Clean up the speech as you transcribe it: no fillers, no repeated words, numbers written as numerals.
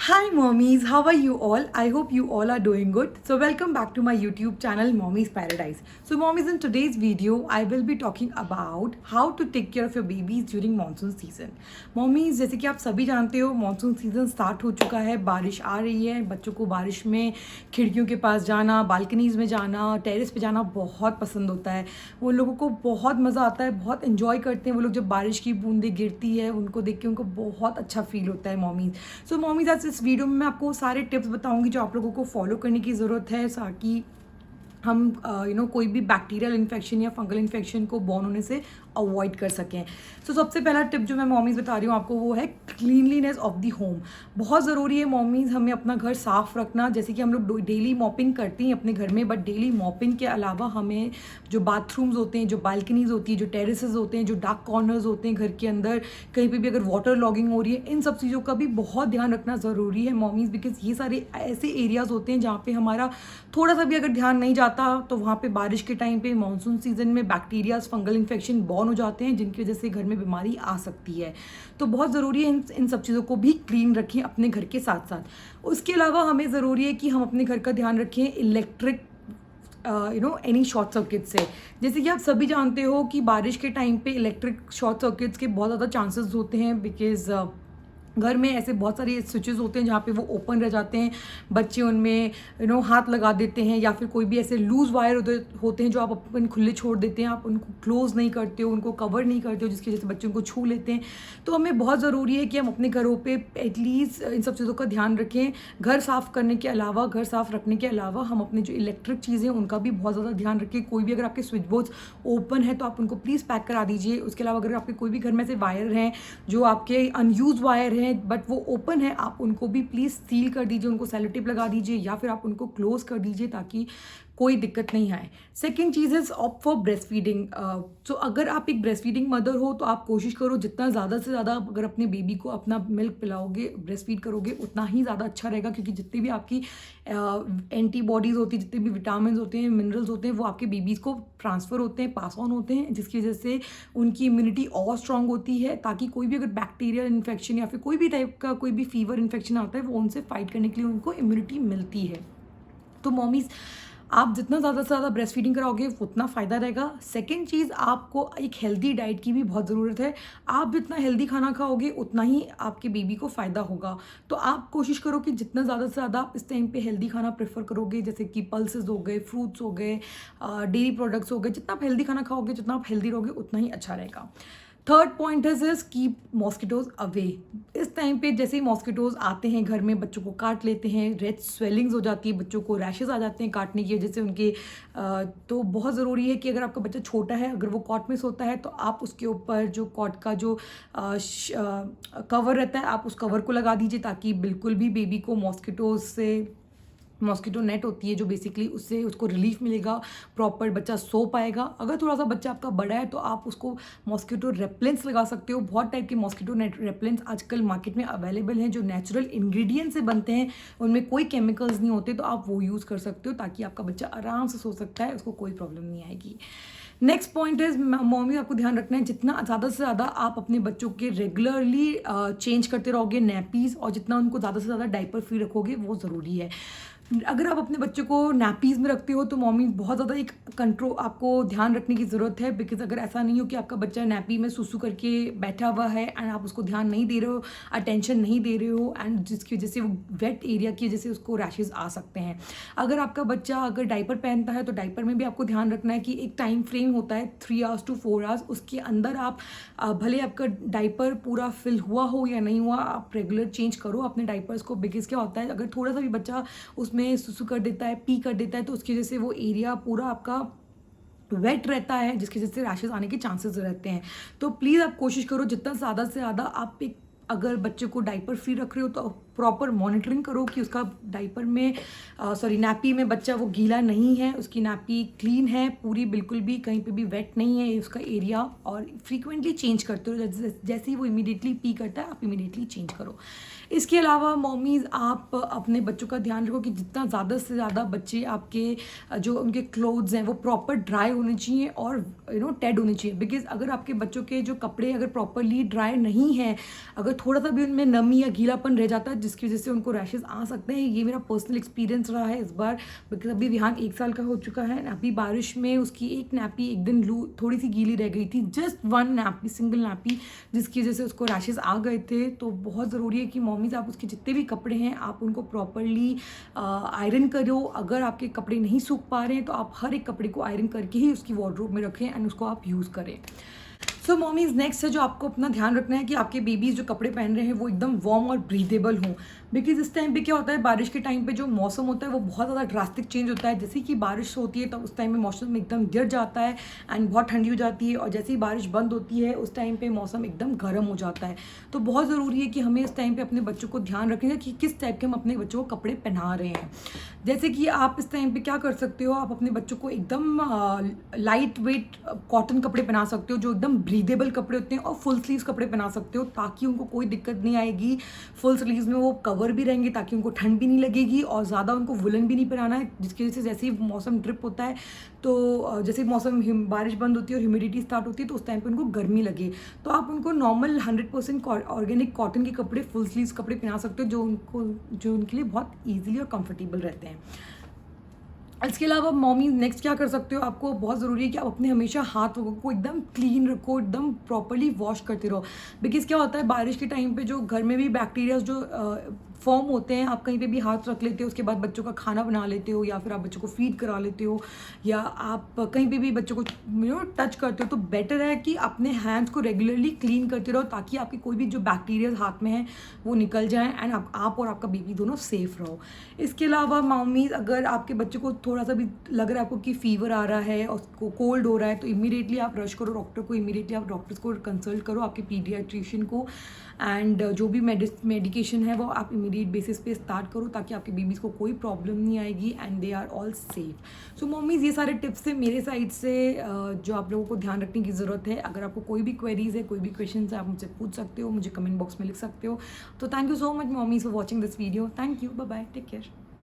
Hi mommies, how are you all? I hope you all are doing good. So welcome back to my YouTube channel Mommy's Paradise. So mommies, in today's video I will be talking about how to take care of your babies during monsoon season. Mommies, जैसे कि आप सभी जानते हो monsoon season start हो चुका है, बारिश आ रही है, बच्चों को बारिश में खिड़कियों के पास जाना, बालकनीज में जाना, टेरेस पे जाना बहुत पसंद होता है. वो लोगों को बहुत मज़ा आता है, बहुत इन्जॉय करते हैं वो लोग जब बारिश की बूंदें गिरती है, उनको देख के उनको बहुत अच्छा फील होता है मॉमीज़. सो मॉमीज़ आज इस वीडियो में मैं आपको सारे टिप्स बताऊंगी जो आप लोगों को फॉलो करने की ज़रूरत है ताकि हम कोई भी बैक्टीरियल इन्फेक्शन या फंगल इन्फेक्शन को बॉर्न होने से अवॉइड कर सकें. सो सबसे पहला टिप जो मैं मॉमीज़ बता रही हूँ आपको वो है क्लीनलीनेस ऑफ दी होम. बहुत ज़रूरी है मॉमीज़ हमें अपना घर साफ़ रखना. जैसे कि हम लोग डेली मॉपिंग करती हैं अपने घर में, बट डेली मॉपिंग के अलावा हमें जो बाथरूम्स होते हैं, जो बालकनीज होती है, जो टेरेसेस होते हैं, जो डार्क कॉर्नर्स होते हैं घर के अंदर, कहीं पर भी अगर वाटर लॉगिंग हो रही है, इन सब चीज़ों का भी बहुत ध्यान रखना ज़रूरी है मॉमीज़. बिकॉज ये सारे ऐसे एरियाज़ होते हैं जहाँ पर हमारा थोड़ा सा भी अगर ध्यान नहीं जाता तो वहाँ पे बारिश के टाइम पे मानसून सीजन में बैक्टीरियाज फंगल इन्फेक्शन बॉर्न हो जाते हैं जिनकी वजह से घर में बीमारी आ सकती है. तो बहुत ज़रूरी है इन सब चीज़ों को भी क्लीन रखें अपने घर के साथ साथ. उसके अलावा हमें ज़रूरी है कि हम अपने घर का ध्यान रखें इलेक्ट्रिक एनी शॉर्ट सर्किट से. जैसे कि आप सभी जानते हो कि बारिश के टाइम पे इलेक्ट्रिक शॉर्ट सर्किट्स के बहुत ज़्यादा चांसेस होते हैं. बिकॉज घर में ऐसे बहुत सारे स्विचेस होते हैं जहाँ पे वो ओपन रह जाते हैं, बच्चे उनमें हाथ लगा देते हैं, या फिर कोई भी ऐसे लूज़ वायर होते हैं जो आप अपन खुले छोड़ देते हैं, आप उनको क्लोज़ नहीं करते हो, उनको कवर नहीं करते हो, जिसकी वजह से बच्चे उनको छू लेते हैं. तो हमें बहुत ज़रूरी है कि हम अपने घरों पे एटलीस्ट इन सब चीज़ों का ध्यान रखें. घर साफ़ करने के अलावा, घर साफ़ रखने के अलावा हम अपने जो इलेक्ट्रिक चीज़ें हैं उनका भी बहुत ज़्यादा ध्यान रखें. कोई भी अगर आपके स्विच बोर्ड्स ओपन है तो आप उनको प्लीज़ पैक करा दीजिए. उसके अलावा अगर आपके कोई भी घर में से वायर हैं जो आपके अनयूज वायर हैं बट वो ओपन है, आप उनको भी प्लीज़ सील कर दीजिए, उनको सेलो टेप लगा दीजिए या फिर आप उनको क्लोज कर दीजिए ताकि कोई दिक्कत नहीं आए. सेकेंड चीज़ is opt for breast feeding. So अगर आप एक ब्रेस्ट फीडिंग मदर हो तो आप कोशिश करो जितना ज़्यादा से ज़्यादा अगर अपने बेबी को अपना मिल्क पिलाओगे, ब्रेस्ट फीड करोगे, उतना ही ज़्यादा अच्छा रहेगा. क्योंकि जितनी भी आपकी एंटीबॉडीज़ होती है, जितने भी विटामिन होते हैं, मिनरल्स होते हैं, वो आपके बेबीज़ को ट्रांसफ़र होते हैं, पास ऑन होते हैं, जिसकी वजह से उनकी इम्यूनिटी और स्ट्रांग होती है ताकि कोई भी अगर बैक्टीरियल इन्फेक्शन या फिर कोई भी टाइप का कोई भी फीवर इन्फेक्शन आता है वो उनसे फाइट करने के लिए उनको इम्यूनिटी मिलती है. तो मॉमीज़ आप जितना ज़्यादा से ज़्यादा ब्रेस्ट फीडिंग कराओगे उतना फ़ायदा रहेगा. सेकेंड चीज़, आपको एक हेल्दी डाइट की भी बहुत ज़रूरत है. आप जितना हेल्दी खाना खाओगे उतना ही आपके बेबी को फ़ायदा होगा. तो आप कोशिश करो कि जितना ज़्यादा से ज़्यादा आप इस टाइम पे हेल्दी खाना प्रेफर करोगे, जैसे कि पल्सेस हो गए, फ्रूट्स हो गए, डेयरी प्रोडक्ट्स हो गए, जितना आप हेल्दी खाना खाओगे, जितना आप हेल्दी रहोगे उतना ही अच्छा रहेगा. Third point is keep mosquitoes away. इस टाइम पे जैसे ही मॉस्किटोज आते हैं घर में, बच्चों को काट लेते हैं, रेड स्वेलिंग्स हो जाती है, बच्चों को रैशेज आ जाते हैं काटने की वजह से उनके. तो बहुत ज़रूरी है कि अगर आपका बच्चा छोटा है, अगर वो कॉट में सोता है तो आप उसके ऊपर जो कॉट का जो कवर रहता है आप उस कवर को लगा दीजिए ताकि बिल्कुल भी बेबी को मॉस्किटोज से, मॉस्किटो नेट होती है जो बेसिकली उससे उसको रिलीफ मिलेगा, प्रॉपर बच्चा सो पाएगा. अगर थोड़ा सा बच्चा आपका बड़ा है तो आप उसको मॉस्किटो रेपेलेंट्स लगा सकते हो. बहुत टाइप के मॉस्किटो नेट रेपेलेंट्स आजकल मार्केट में अवेलेबल हैं जो नेचुरल इंग्रेडिएंट से बनते हैं, उनमें कोई केमिकल्स नहीं होते, तो आप वो यूज़ कर सकते हो ताकि आपका बच्चा आराम से सो सकता है, उसको कोई प्रॉब्लम नहीं आएगी. नेक्स्ट पॉइंट इज मॉमी आपको ध्यान रखना है जितना ज़्यादा से ज़्यादा आप अपने बच्चों के रेगुलरली चेंज करते रहोगे नैपीज़, और जितना उनको ज़्यादा से ज़्यादा डाइपर फ्री रखोगे वो ज़रूरी है. अगर आप अपने बच्चे को नैपीज़ में रखते हो तो मॉमी बहुत ज़्यादा एक कंट्रोल आपको ध्यान रखने की ज़रूरत है. बिकॉज अगर ऐसा नहीं हो कि आपका बच्चा नैपी में सुसु करके बैठा हुआ है एंड आप उसको ध्यान नहीं दे रहे हो, अटेंशन नहीं दे रहे हो, एंड जिसकी वजह से वो वेट एरिया की वजह से उसको रैशेज़ आ सकते हैं. अगर आपका बच्चा अगर डाइपर पहनता है तो डाइपर में भी आपको ध्यान रखना है कि एक टाइम फ्रेम होता है 3 आवर्स to 4 आवर्स, उसके अंदर आप भले आपका डाइपर पूरा फिल हुआ हो या नहीं हुआ, आप रेगुलर चेंज करो अपने डाइपर्स को. बिकॉज क्या होता है अगर थोड़ा सा भी बच्चा उसमें सुसु कर देता है, पी कर देता है, तो उसकी वजह से वो एरिया पूरा आपका वेट रहता है, जिसकी वजह से रैशेज आने के चांसेस रहते हैं. तो प्लीज़ आप कोशिश करो जितना ज़्यादा से ज़्यादा आप एक अगर बच्चे को डाइपर फ्री रख रहे हो तो प्रॉपर मॉनिटरिंग करो कि उसका डाइपर में नैपी में बच्चा वो गीला नहीं है, उसकी नैपी क्लीन है पूरी, बिल्कुल भी कहीं पे भी वेट नहीं है उसका एरिया, और फ्रीक्वेंटली चेंज करते हो. जैसे ही वो इमीडिएटली पी करता है आप इमीडिएटली चेंज करो. इसके अलावा मॉमीज़ आप अपने बच्चों का ध्यान रखो कि जितना ज़्यादा से ज़्यादा बच्चे आपके जो उनके क्लोथ्स हैं वो प्रॉपर ड्राई होने चाहिए और टेड होने चाहिए। बिकॉज अगर आपके बच्चों के जो कपड़े अगर प्रॉपरली ड्राई नहीं हैं, अगर थोड़ा सा भी उनमें नमी या गीलापन रह जाता है जिसकी वजह से उनको रैशेज़ आ सकते हैं। ये मेरा पर्सनल एक्सपीरियंस रहा है इस बार। बिकॉज अभी विहान 1 साल का हो चुका है, अभी बारिश में उसकी एक नैपी एक दिन लू थोड़ी सी गीली रह गई थी, जस्ट 1 नैपी, सिंगल नैपी, जिसकी वजह से उसको रैशेज़ आ गए थे। तो बहुत ज़रूरी है कि मॉमीज़ आप उसके जितने भी कपड़े हैं आप उनको प्रॉपरली आयरन करो। अगर आपके कपड़े नहीं सूख पा रहे हैं तो आप हर एक कपड़े को आयरन करके ही उसकी वार्डरोब में रखें एंड उसको आप यूज़ करें। सो मॉमीज़ नेक्स्ट है जो आपको अपना ध्यान रखना है कि आपके बेबीज़ जो कपड़े पहन रहे हैं वो एकदम वार्म और ब्रीदेबल हों। बिकॉज इस टाइम पे क्या होता है, बारिश के टाइम पे जो मौसम होता है वो बहुत ज़्यादा ड्रास्टिक चेंज होता है। जैसे कि बारिश होती है तो उस टाइम में मौसम एकदम गिर जाता है एंड बहुत ठंडी हो जाती है, और जैसे ही बारिश बंद होती है उस टाइम पे मौसम एकदम गर्म हो जाता है। तो बहुत ज़रूरी है कि हमें इस टाइम पे अपने बच्चों को ध्यान रखेंगे कि किस टाइप के हम अपने बच्चों को कपड़े पहना रहे हैं। जैसे कि आप इस टाइम पे क्या कर सकते हो, आप अपने बच्चों को एकदम लाइट वेट कॉटन कपड़े पहना सकते हो जो एकदम ब्रीदेबल कपड़े होते हैं, और फुल स्लीव्स कपड़े पहना सकते हो ताकि उनको कोई दिक्कत नहीं आएगी। फुल स्लीव्स में वो कवर भी रहेंगे ताकि उनको ठंड भी नहीं लगेगी, और ज़्यादा उनको वुलन भी नहीं पहनाना है जिसकी वजह से जैसे ही मौसम ड्रिप होता है तो जैसे मौसम बारिश बंद होती है और ह्यूमिडिटी स्टार्ट होती है तो उस टाइम पे उनको गर्मी लगे। तो आप उनको नॉर्मल 100% ऑर्गेनिक कॉटन के कपड़े, फुल स्लीव्स कपड़े पहना सकते हो जो उनके लिए बहुत ईजिली और कंफर्टेबल रहते हैं। इसके अलावा मॉमी नेक्स्ट क्या कर सकते हो, आपको बहुत ज़रूरी है कि आप अपने हमेशा हाथों को एकदम क्लीन रखो, एकदम प्रॉपरली वॉश करते रहो। बिकॉज क्या होता है बारिश के टाइम पे जो घर में भी बैक्टीरिया जो फॉर्म होते हैं, आप कहीं पे भी हाथ रख लेते हो, उसके बाद बच्चों का खाना बना लेते हो, या फिर आप बच्चों को फीड करा लेते हो, या आप कहीं पे भी बच्चों को टच करते हो, तो बेटर है कि अपने हैंड्स को रेगुलरली क्लीन करते रहो ताकि आपके कोई भी जो बैक्टीरिया हाथ में है वो निकल जाए एंड आप और आपका बेबी दोनों सेफ रहो। इसके अलावा मम्मी अगर आपके बच्चे को थोड़ा सा भी लग रहा है आपको कि फीवर आ रहा है और उसको कोल्ड हो रहा है तो इमीडिएटली आप रश करो डॉक्टर को, इमीडिएटली आप डॉक्टर्स को कंसल्ट करो, आपके पीडियाट्रिशियन को, एंड जो भी मेडिकेशन है वो आप इमीडिएट बेसिस पे स्टार्ट करो ताकि आपके बेबीज़ को कोई प्रॉब्लम नहीं आएगी and they are all safe. So mummies ये सारे टिप्स थे मेरे साइड से जो आप लोगों को ध्यान रखने की ज़रूरत है। अगर आपको कोई भी क्वेरीज है, कोई भी क्वेश्चन है, आप मुझसे पूछ सकते हो, मुझे कमेंट बॉक्स में लिख सकते हो। तो thank you so much mummies for watching this video. Thank you, bye bye, take care.